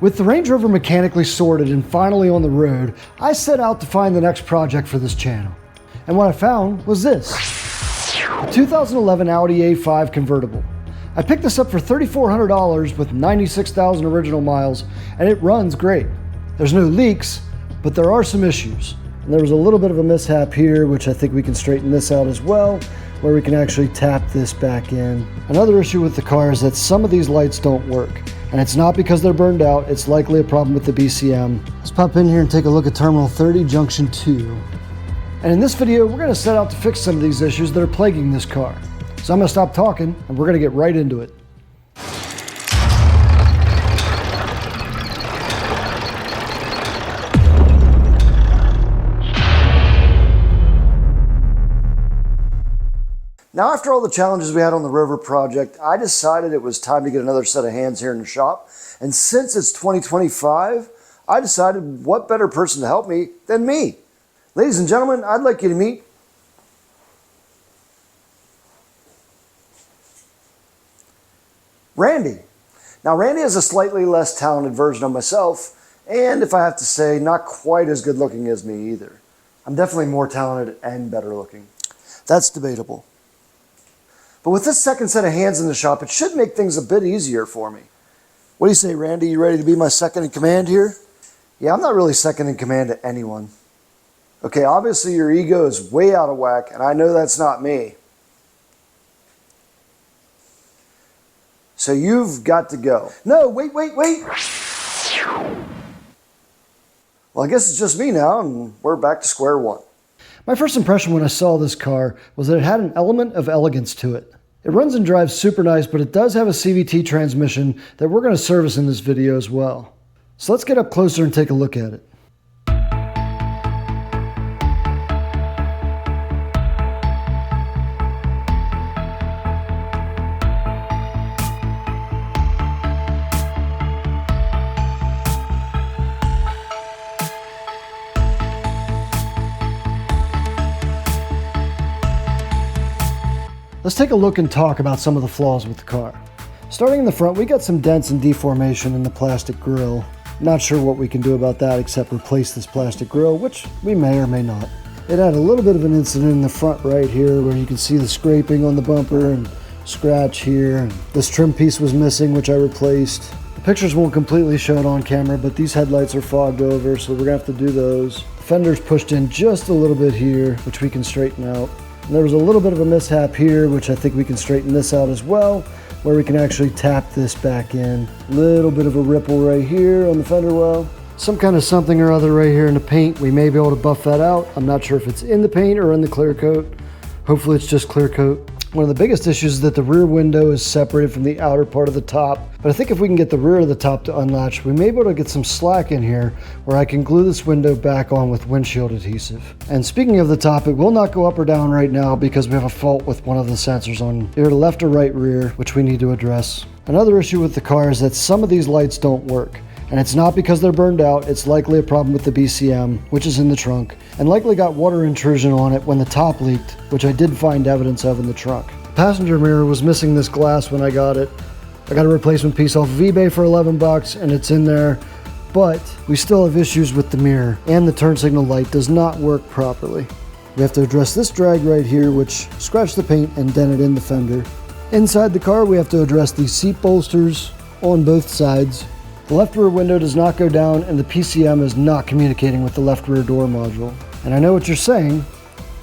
With the Range Rover mechanically sorted and finally on the road, I set out to find the next project for this channel. And what I found was this, a 2011 Audi A5 convertible. I picked this up for $3,400 with 96,000 original miles, and it runs great. There's no leaks, but there are some issues. And there was a little bit of a mishap here, which I think we can straighten this out as well, where we can actually tap this back in. Another issue with the car is that some of these lights don't work. And it's not because they're burned out, it's likely a problem with the BCM. Let's pop in here and take a look at Terminal 30, Junction 2. And in this video, we're gonna set out to fix some of these issues that are plaguing this car. So I'm gonna stop talking and we're gonna get right into it. Now, after all the challenges we had on the Rover project, I decided it was time to get another set of hands here in the shop. And since it's 2025, I decided what better person to help me than me. Ladies and gentlemen, I'd like you to meet Randy. Now, Randy is a slightly less talented version of myself, and if I have to say, not quite as good looking as me either. I'm definitely more talented and better looking. That's debatable. But with this second set of hands in the shop, it should make things a bit easier for me. What do you say, Randy? You ready to be my second in command here? Yeah, I'm not really second in command to anyone. Okay, obviously your ego is way out of whack, and I know that's not me. So you've got to go. No, wait. Well, I guess it's just me now, and we're back to square one. My first impression when I saw this car was that it had an element of elegance to it. It runs and drives super nice, but it does have a CVT transmission that we're going to service in this video as well. So let's get up closer and take a look at it. Let's take a look and talk about some of the flaws with the car. Starting in the front, we got some dents and deformation in the plastic grille. Not sure what we can do about that except replace this plastic grille, which we may or may not. It had a little bit of an incident in the front right here where you can see the scraping on the bumper and scratch here. And this trim piece was missing, which I replaced. The pictures won't completely show it on camera, but these headlights are fogged over, so we're gonna have to do those. The fender's pushed in just a little bit here, which we can straighten out. There was a little bit of a mishap here, which I think we can straighten this out as well, where we can actually tap this back in. Little bit of a ripple right here on the fender well. Some kind of something or other right here in the paint. We may be able to buff that out. I'm not sure if it's in the paint or in the clear coat. Hopefully it's just clear coat. One of the biggest issues is that the rear window is separated from the outer part of the top. But I think if we can get the rear of the top to unlatch, we may be able to get some slack in here where I can glue this window back on with windshield adhesive. And speaking of the top, it will not go up or down right now because we have a fault with one of the sensors on either left or right rear, which we need to address. Another issue with the car is that some of these lights don't work. And it's not because they're burned out, it's likely a problem with the BCM, which is in the trunk, and likely got water intrusion on it when the top leaked, which I did find evidence of in the trunk. The passenger mirror was missing this glass when I got it. I got a replacement piece off of eBay for 11 bucks and it's in there, but we still have issues with the mirror and the turn signal light does not work properly. We have to address this drag right here, which scratched the paint and dented in the fender. Inside the car, we have to address these seat bolsters on both sides. The left rear window does not go down and the PCM is not communicating with the left rear door module. And I know what you're saying,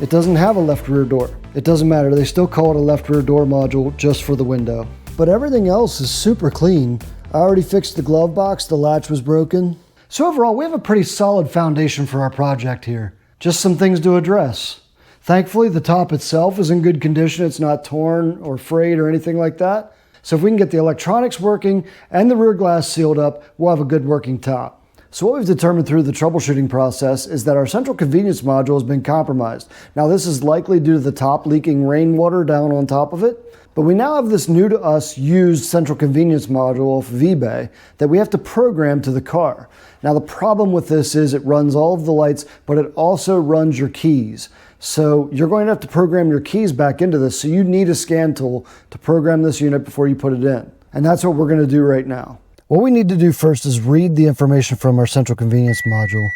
it doesn't have a left rear door. It doesn't matter, they still call it a left rear door module just for the window. But everything else is super clean. I already fixed the glove box, the latch was broken. So overall, we have a pretty solid foundation for our project here. Just some things to address. Thankfully, the top itself is in good condition. It's not torn or frayed or anything like that. So if we can get the electronics working and the rear glass sealed up, we'll have a good working top. So what we've determined through the troubleshooting process is that our central convenience module has been compromised. Now this is likely due to the top leaking rainwater down on top of it, but we now have this new to us used central convenience module off of eBay that we have to program to the car. Now the problem with this is it runs all of the lights, but it also runs your keys. So you're going to have to program your keys back into this. So you need a scan tool to program this unit before you put it in. And that's what we're going to do right now. What we need to do first is read the information from our central convenience module.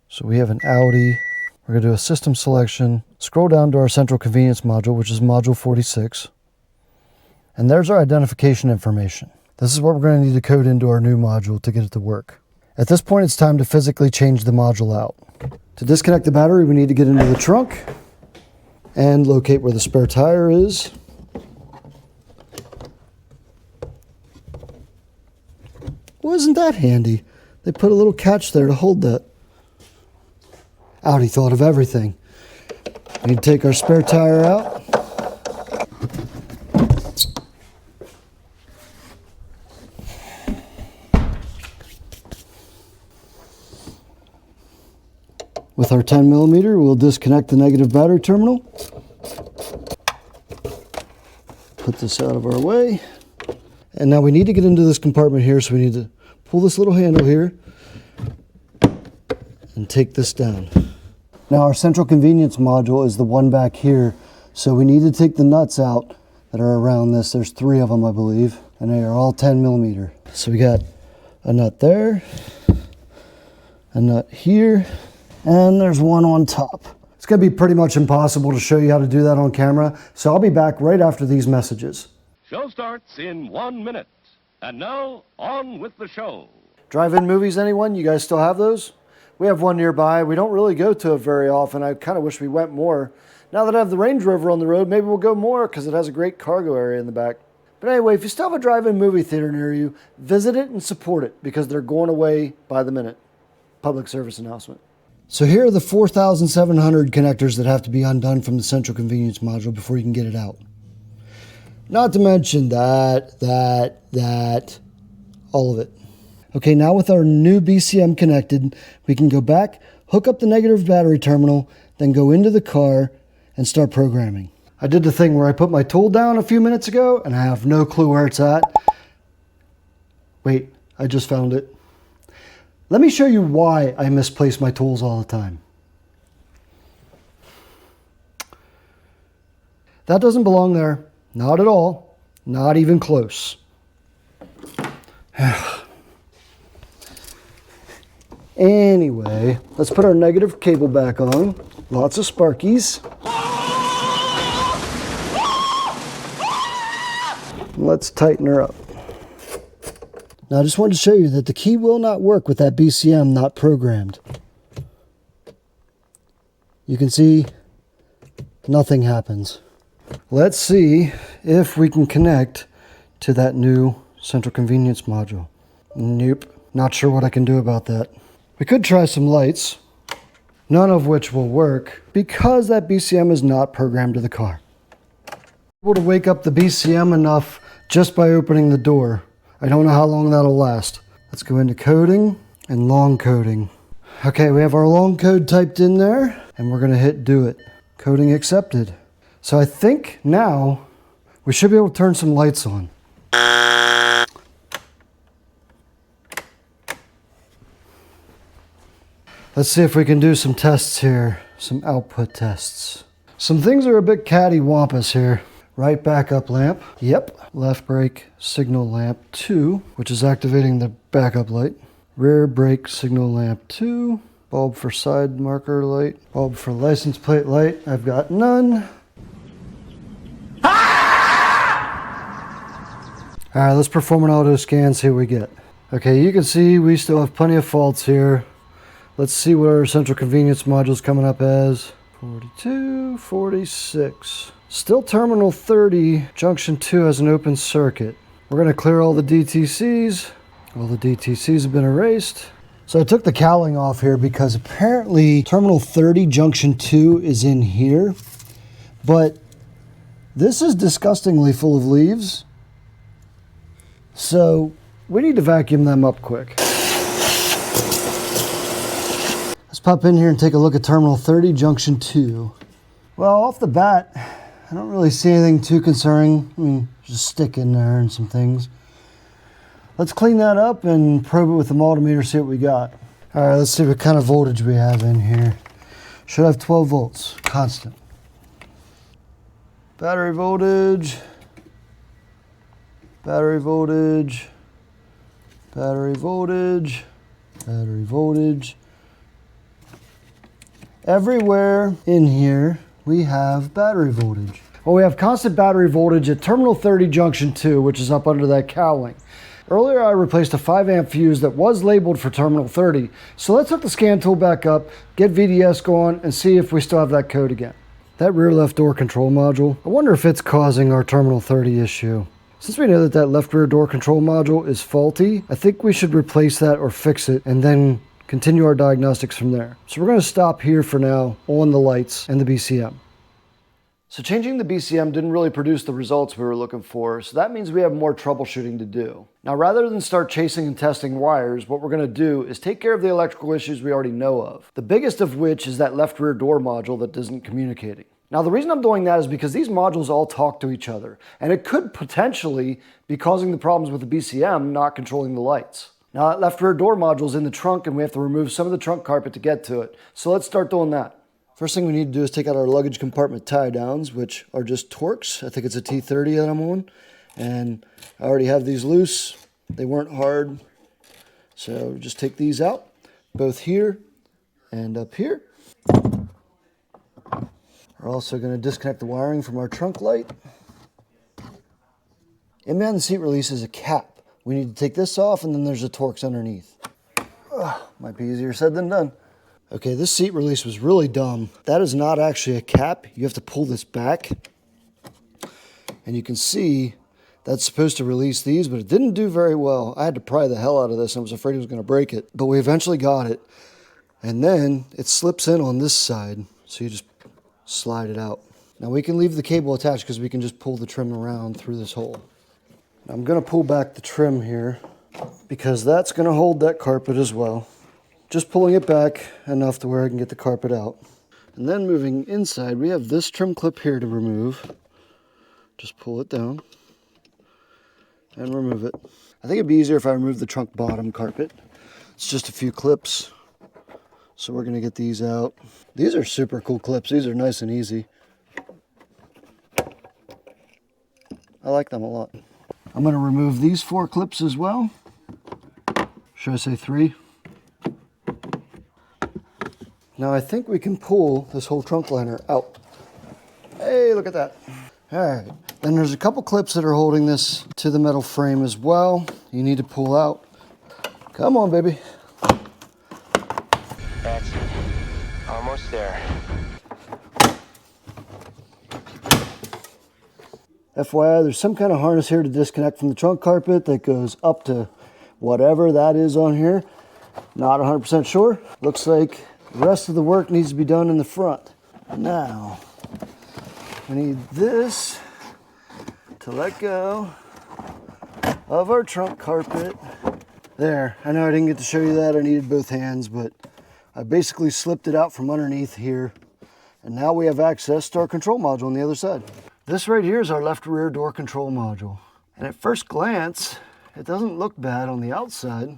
So we have an Audi. We're going to do a system selection, scroll down to our central convenience module, which is module 46. And there's our identification information. This is what we're going to need to code into our new module to get it to work. At this point, it's time to physically change the module out. To disconnect the battery, we need to get into the trunk and locate where the spare tire is. Well, isn't that handy? They put a little catch there to hold that. Audi thought of everything. We need to take our spare tire out. With our 10mm, we'll disconnect the negative battery terminal. Put this out of our way. And now we need to get into this compartment here, so we need to pull this little handle here and take this down. Now our central convenience module is the one back here, so we need to take the nuts out that are around this. There's 3 of them, I believe, and they are all 10mm. So we got a nut there, a nut here, and there's one on top. It's going to be pretty much impossible to show you how to do that on camera, so I'll be back right after these messages. Show starts in 1 minute. And now, on with the show. Drive-in movies, anyone? You guys still have those? We have one nearby. We don't really go to it very often. I kind of wish we went more. Now that I have the Range Rover on the road, maybe we'll go more because it has a great cargo area in the back. But anyway, if you still have a drive-in movie theater near you, visit it and support it because they're going away by the minute. Public service announcement. So here are the 4,700 connectors that have to be undone from the central convenience module before you can get it out. Not to mention that, all of it. Okay, now with our new BCM connected, we can go back, hook up the negative battery terminal, then go into the car and start programming. I did the thing where I put my tool down a few minutes ago and I have no clue where it's at. Wait, I just found it. Let me show you why I misplace my tools all the time. That doesn't belong there. Not at all. Not even close. Anyway, let's put our negative cable back on. Lots of sparkies. Let's tighten her up. Now I just wanted to show you that the key will not work with that BCM not programmed. You can see nothing happens. Let's see if we can connect to that new central convenience module. Nope, not sure what I can do about that. We could try some lights, none of which will work because that BCM is not programmed to the car. Able to wake up the BCM enough just by opening the door. I don't know how long that'll last. Let's go into coding and long coding. Okay, we have our long code typed in there and we're gonna hit do it. Coding accepted. So I think now we should be able to turn some lights on. Let's see if we can do some tests here, some output tests. Some things are a bit cattywampus here. Right backup lamp, yep. Left brake signal lamp 2, which is activating the backup light. Rear brake signal lamp 2. Bulb for side marker light. Bulb for license plate light, I've got none. All right, let's perform an auto scan, see what we get. Okay, you can see we still have plenty of faults here. Let's see what our central convenience module is coming up as. 42, 46. Still terminal 30, junction 2 has an open circuit. We're gonna clear all the DTCs. All the DTCs have been erased. So I took the cowling off here because apparently terminal 30, junction 2 is in here. But this is disgustingly full of leaves. So we need to vacuum them up quick. Let's pop in here and take a look at terminal 30, junction 2. Well, off the bat, I don't really see anything too concerning. I mean, there's a stick in there and some things. Let's clean that up and probe it with the multimeter, see what we got. All right, let's see what kind of voltage we have in here. Should have 12 volts, constant. Battery voltage. Battery voltage. Battery voltage, battery voltage. Everywhere in here, we have battery voltage. Well, we have constant battery voltage at terminal 30 junction 2, which is up under that cowling. Earlier, I replaced a 5 amp fuse that was labeled for terminal 30. So let's hook the scan tool back up, get VDS going, and see if we still have that code again. That rear left door control module, I wonder if it's causing our terminal 30 issue. Since we know that that left rear door control module is faulty, I think we should replace that or fix it and then continue our diagnostics from there. So we're going to stop here for now on the lights and the BCM. So changing the BCM didn't really produce the results we were looking for, so that means we have more troubleshooting to do. Now, rather than start chasing and testing wires, what we're going to do is take care of the electrical issues we already know of. The biggest of which is that left rear door module that isn't communicating. Now, the reason I'm doing that is because these modules all talk to each other, and it could potentially be causing the problems with the BCM not controlling the lights. Now, that left rear door module is in the trunk, and we have to remove some of the trunk carpet to get to it. So let's start doing that. First thing we need to do is take out our luggage compartment tie downs, which are just Torx. I think it's a T30 that I'm on, and I already have these loose. They weren't hard, so just take these out, both here and up here. We're also going to disconnect the wiring from our trunk light. And behind the seat release is a cap. We need to take this off, and then there's a Torx underneath. Might be easier said than done. Okay, this seat release was really dumb. That is not actually a cap. You have to pull this back. And you can see that's supposed to release these, but it didn't do very well. I had to pry the hell out of this. I was afraid it was going to break it. But we eventually got it. And then it slips in on this side. So you just slide it out. Now we can leave the cable attached because we can just pull the trim around through this hole. Now I'm going to pull back the trim here because that's going to hold that carpet as well. Just pulling it back enough to where I can get the carpet out. And then moving inside, we have this trim clip here to remove. Just pull it down and remove it. I think it'd be easier if I remove the trunk bottom carpet. It's just a few clips. So we're going to get these out. These are super cool clips. These are nice and easy. I like them a lot. I'm going to remove these 4 clips as well. Should I say 3? Now I think we can pull this whole trunk liner out. Hey, look at that. All right. Then there's a couple clips that are holding this to the metal frame as well. You need to pull out. Come on, baby. That's almost there. FYI, there's some kind of harness here to disconnect from the trunk carpet that goes up to whatever that is on here. Not 100% sure. Looks like the rest of the work needs to be done in the front. Now, we need this to let go of our trunk carpet. There, I know I didn't get to show you that. I needed both hands, but I basically slipped it out from underneath here. And now we have access to our control module on the other side. This right here is our left rear door control module. And at first glance, it doesn't look bad on the outside.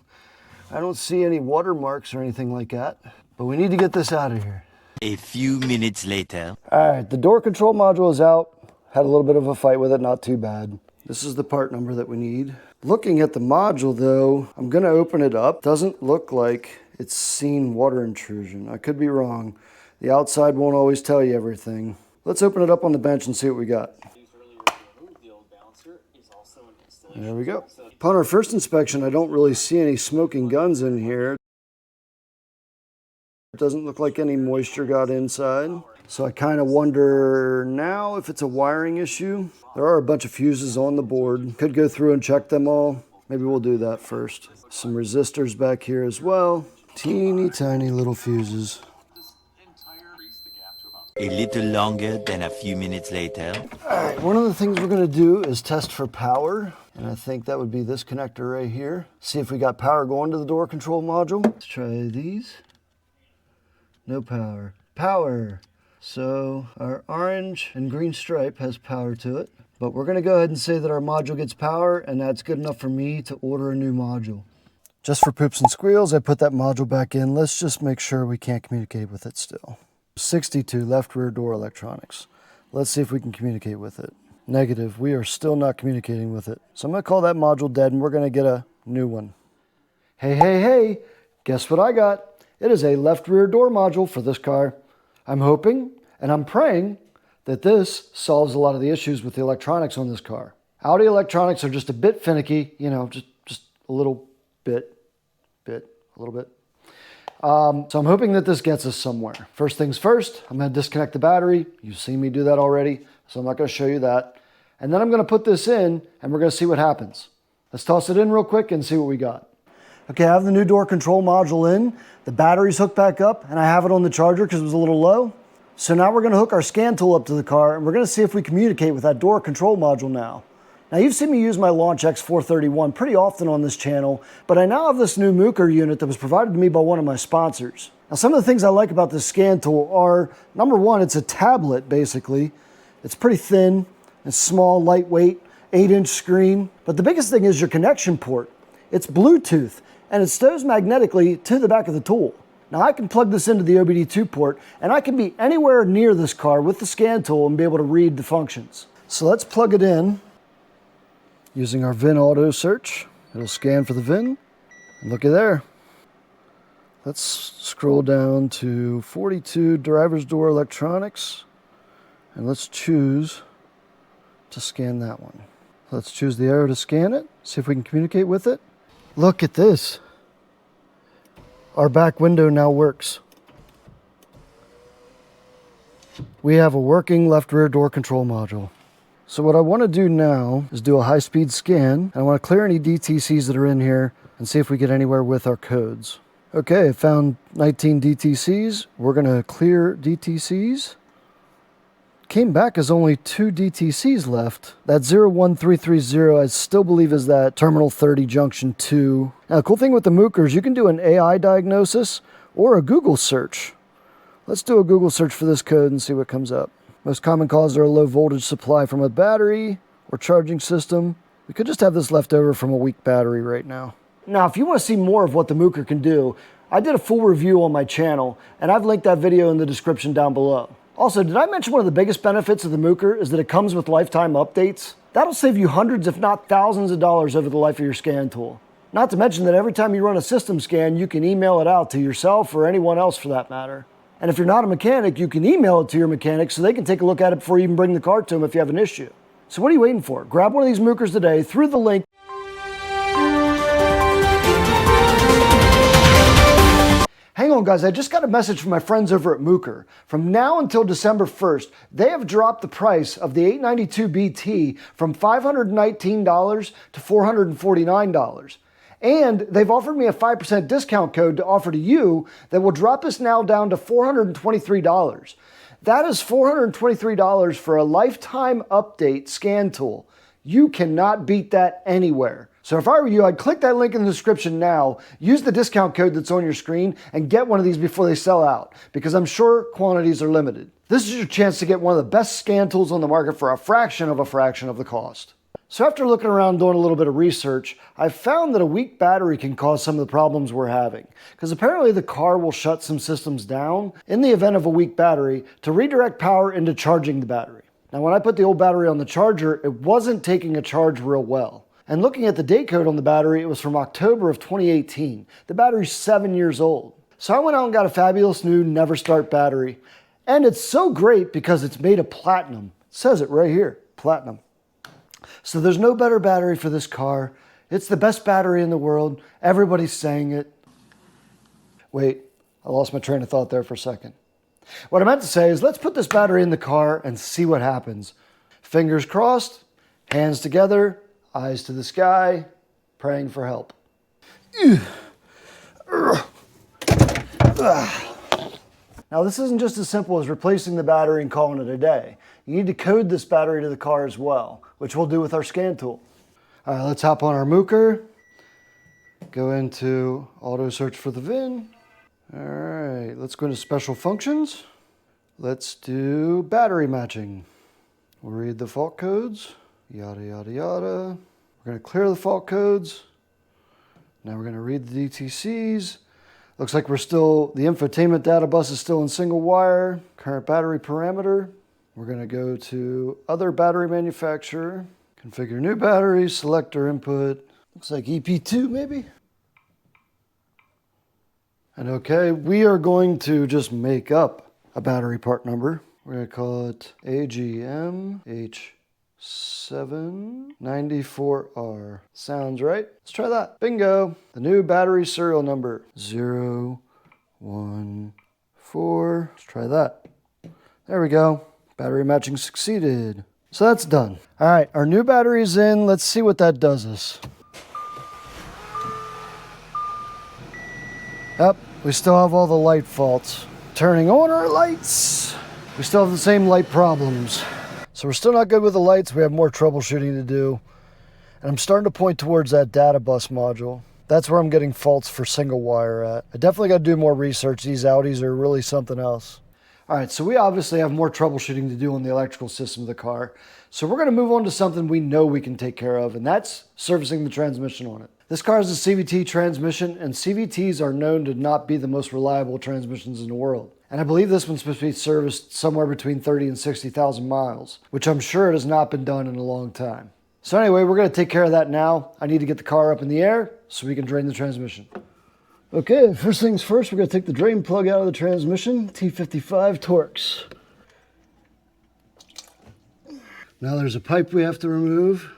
I don't see any watermarks or anything like that. But we need to get this out of here. A few minutes later. All right, the door control module is out. Had a little bit of a fight with it, not too bad. This is the part number that we need. Looking at the module though, I'm gonna open it up. Doesn't look like it's seen water intrusion. I could be wrong. The outside won't always tell you everything. Let's open it up on the bench and see what we got. There we go. Upon our first inspection, I don't really see any smoking guns in here. It doesn't look like any moisture got inside. So I kind of wonder now if it's a wiring issue. There are a bunch of fuses on the board. Could go through and check them all. Maybe we'll do that first. Some resistors back here as well. Teeny tiny little fuses. A little longer than a few minutes later. All right, one of the things we're gonna do is test for power. And I think that would be this connector right here. See if we got power going to the door control module. Let's try these. No power. Power. So our orange and green stripe has power to it. But we're gonna go ahead and say that our module gets power, and that's good enough for me to order a new module. Just for poops and squeals, I put that module back in. Let's just make sure we can't communicate with it still. 62 left rear door electronics. Let's see if we can communicate with it. Negative, we are still not communicating with it. So I'm gonna call that module dead and we're gonna get a new one. Hey, hey, hey, guess what I got? It is a left rear door module for this car. I'm hoping and I'm praying that this solves a lot of the issues with the electronics on this car. Audi electronics are just a bit finicky, you know, just a little bit, a little bit. So I'm hoping that this gets us somewhere. First things first, I'm going to disconnect the battery. You've seen me do that already, so I'm not going to show you that. And then I'm going to put this in and we're going to see what happens. Let's toss it in real quick and see what we got. Okay, I have the new door control module in. The battery's hooked back up and I have it on the charger because it was a little low. So now we're going to hook our scan tool up to the car and we're going to see if we communicate with that door control module now. Now you've seen me use my Launch X431 pretty often on this channel, but I now have this new Mooker unit that was provided to me by one of my sponsors. Now some of the things I like about this scan tool are, number one, it's a tablet basically. It's pretty thin, it's small, lightweight, 8-inch screen. But the biggest thing is your connection port. It's Bluetooth and it stows magnetically to the back of the tool. Now I can plug this into the OBD2 port and I can be anywhere near this car with the scan tool and be able to read the functions. So let's plug it in. Using our VIN auto search, it'll scan for the VIN, and looky there. Let's scroll down to 42 driver's door electronics, and let's choose to scan that one. Let's choose the arrow to scan it, see if we can communicate with it. Look at this. Our back window now works. We have a working left rear door control module. So what I want to do now is do a high-speed scan. I want to clear any DTCs that are in here and see if we get anywhere with our codes. Okay, I found 19 DTCs. We're going to clear DTCs. Came back as only 2 DTCs left. That 01330 I still believe is that terminal 30 junction 2. Now the cool thing with the Mookers, you can do an AI diagnosis or a Google search. Let's do a Google search for this code and see what comes up. Most common causes are a low voltage supply from a battery or charging system. We could just have this left over from a weak battery right now. Now, if you want to see more of what the Mooker can do, I did a full review on my channel, and I've linked that video in the description down below. Also, did I mention one of the biggest benefits of the Mooker is that it comes with lifetime updates? That'll save you hundreds, if not thousands of dollars over the life of your scan tool. Not to mention that every time you run a system scan, you can email it out to yourself or anyone else for that matter. And if you're not a mechanic, you can email it to your mechanic so they can take a look at it before you even bring the car to them if you have an issue. So what are you waiting for? Grab one of these Mookers today through the link. Hang on guys, I just got a message from my friends over at Mooker. From now until December 1st, they have dropped the price of the 892 BT from $519 to $449. And they've offered me a 5% discount code to offer to you that will drop us now down to $423. That is $423 for a lifetime update scan tool. You cannot beat that anywhere. So if I were you, I'd click that link in the description now, use the discount code that's on your screen, and get one of these before they sell out, because I'm sure quantities are limited. This is your chance to get one of the best scan tools on the market for a fraction of the cost. So after looking around doing a little bit of research, I found that a weak battery can cause some of the problems we're having. Because apparently the car will shut some systems down in the event of a weak battery to redirect power into charging the battery. Now when I put the old battery on the charger, it wasn't taking a charge real well. And looking at the date code on the battery, it was from October of 2018. The battery's 7 years old. So I went out and got a fabulous new Never Start battery. And it's so great because it's made of platinum. It says it right here, platinum. So there's no better battery for this car. It's the best battery in the world. Everybody's saying it. Wait, I lost my train of thought there for a second. What I meant to say is let's put this battery in the car and see what happens. Fingers crossed, hands together, eyes to the sky, praying for help. Now this isn't just as simple as replacing the battery and calling it a day. You need to code this battery to the car as well, which we'll do with our scan tool. All right, let's hop on our Mooker, go into auto search for the VIN. All right, let's go into special functions. Let's do battery matching. We'll read the fault codes, yada, yada, yada. We're gonna clear the fault codes. Now we're gonna read the DTCs. Looks like the infotainment data bus is still in single wire. Current battery parameter. We're gonna go to other battery manufacturer, configure new battery, selector input. Looks like EP2 maybe. And okay, we are going to just make up a battery part number. We're going to call it AGM-H794R. Sounds right. Let's try that. Bingo. The new battery serial number, 014. Let's try that. There we go. Battery matching succeeded. So that's done. All right, our new battery's in. Let's see what that does us. Yep, we still have all the light faults. Turning on our lights. We still have the same light problems. So we're still not good with the lights. We have more troubleshooting to do. And I'm starting to point towards that data bus module. That's where I'm getting faults for single wire at. I definitely got to do more research. These Audis are really something else. All right, so we obviously have more troubleshooting to do on the electrical system of the car. So we're going to move on to something we know we can take care of, and that's servicing the transmission on it. This car is a CVT transmission, and CVTs are known to not be the most reliable transmissions in the world. And I believe this one's supposed to be serviced somewhere between 30 and 60,000 miles, which I'm sure it has not been done in a long time. So anyway, we're going to take care of that now. I need to get the car up in the air so we can drain the transmission. Okay, first things first, we're going to take the drain plug out of the transmission, T55 Torx. Now there's a pipe we have to remove.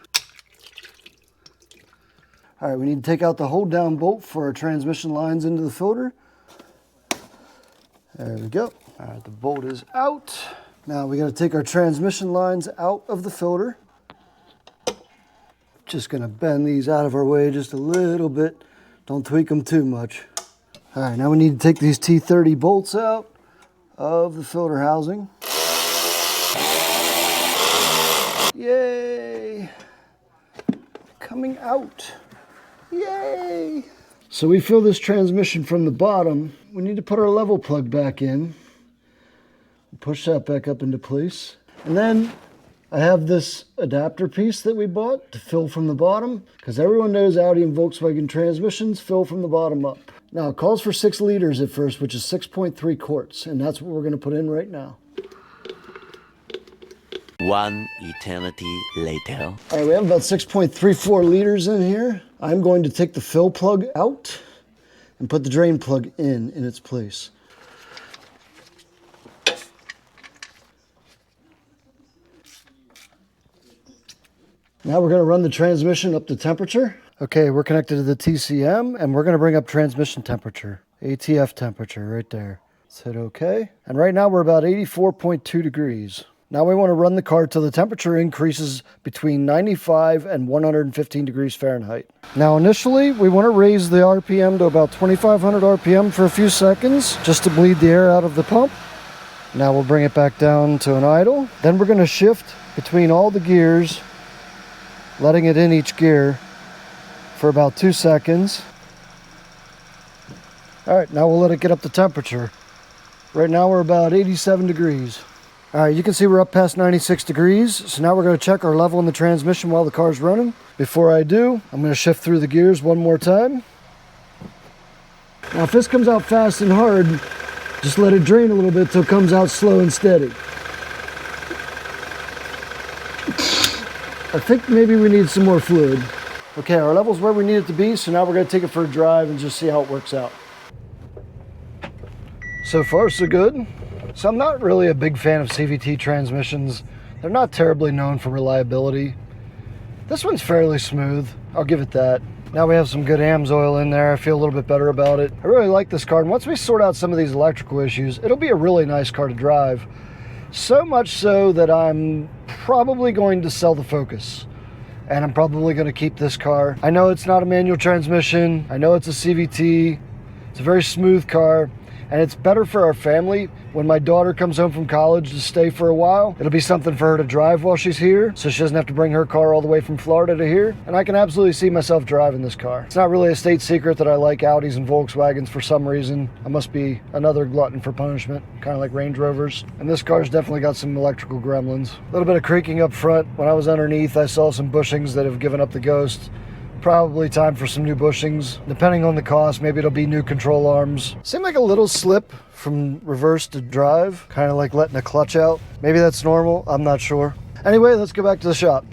All right, we need to take out the hold down bolt for our transmission lines into the filter. There we go. All right, the bolt is out. Now we got to take our transmission lines out of the filter. Just going to bend these out of our way just a little bit. Don't tweak them too much. All right, now we need to take these T30 bolts out of the filter housing. Yay! Coming out. Yay! So we fill this transmission from the bottom. We need to put our level plug back in. Push that back up into place. And then I have this adapter piece that we bought to fill from the bottom, because everyone knows Audi and Volkswagen transmissions fill from the bottom up. Now it calls for 6 liters at first, which is 6.3 quarts, and that's what we're going to put in right now. One eternity later. All right, we have about 6.34 liters in here. I'm going to take the fill plug out and put the drain plug in its place. Now we're going to run the transmission up to temperature. Okay, we're connected to the TCM, and we're going to bring up transmission temperature, ATF temperature right there. Let's hit OK. And right now we're about 84.2 degrees. Now we want to run the car till the temperature increases between 95 and 115 degrees Fahrenheit. Now initially we want to raise the RPM to about 2,500 RPM for a few seconds, just to bleed the air out of the pump. Now we'll bring it back down to an idle. Then we're going to shift between all the gears, letting it in each gear for about 2 seconds. All right, now we'll let it get up to temperature. Right now we're about 87 degrees. All right, you can see we're up past 96 degrees. So now we're going to check our level in the transmission while the car's running. Before I do, I'm going to shift through the gears one more time. Now if this comes out fast and hard, just let it drain a little bit till it comes out slow and steady. I think maybe we need some more fluid. Okay, our level's where we need it to be, so now we're going to take it for a drive and just see how it works out. So far, so good. So I'm not really a big fan of CVT transmissions. They're not terribly known for reliability. This one's fairly smooth, I'll give it that. Now we have some good AMS oil in there. I feel a little bit better about it. I really like this car, and once we sort out some of these electrical issues, it'll be a really nice car to drive. So much so that I'm probably going to sell the Focus. And I'm probably going to keep this car. I know it's not a manual transmission. I know it's a CVT. It's a very smooth car. And it's better for our family when my daughter comes home from college to stay for a while. It'll be something for her to drive while she's here, so she doesn't have to bring her car all the way from Florida to here. And I can absolutely see myself driving this car. It's not really a state secret that I like Audis and Volkswagens for some reason. I must be another glutton for punishment, kind of like Range Rovers. And this car's definitely got some electrical gremlins. A little bit of creaking up front. When I was underneath, I saw some bushings that have given up the ghost. Probably time for some new bushings. Depending on the cost, maybe it'll be new control arms. Seemed like a little slip from reverse to drive, kind of like letting a clutch out. Maybe that's normal, I'm not sure. Anyway, let's go back to the shop.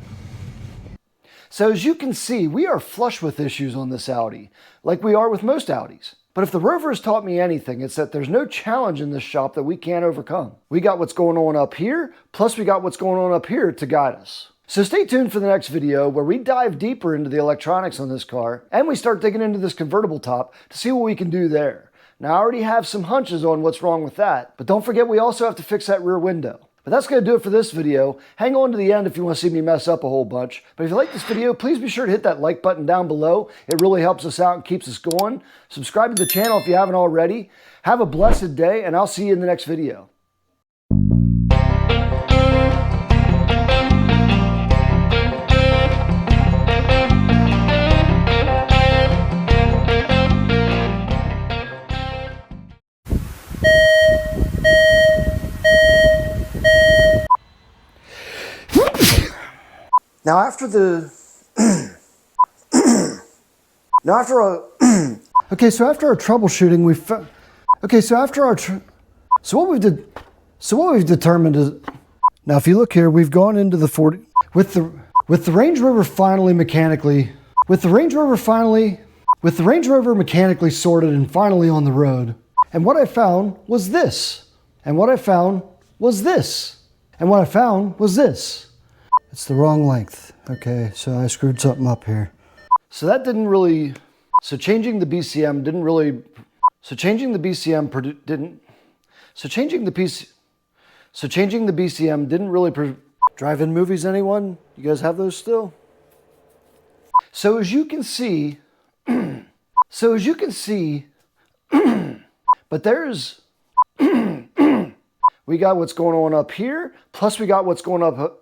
So as you can see, we are flush with issues on this Audi, like we are with most Audis. But if the Rover has taught me anything, it's that there's no challenge in this shop that we can't overcome. We got what's going on up here, plus we got what's going on up here to guide us. So stay tuned for the next video where we dive deeper into the electronics on this car and we start digging into this convertible top to see what we can do there. Now I already have some hunches on what's wrong with that, but don't forget we also have to fix that rear window. But that's going to do it for this video. Hang on to the end if you want to see me mess up a whole bunch. But if you like this video, please be sure to hit that like button down below. It really helps us out and keeps us going. Subscribe to the channel if you haven't already. Have a blessed day, and I'll see you in the next video. Now after the okay, so after our troubleshooting, what we've determined is, now if you look here, we've gone into the 40 with the Range Rover mechanically sorted and finally on the road. And what I found was this. It's the wrong length. Okay, so I screwed something up here. So that didn't really, so changing the BCM didn't really, so changing the BCM didn't really, drive-in movies, anyone? You guys have those still? So as you can see, but there's, we got what's going on up here, plus we got what's going up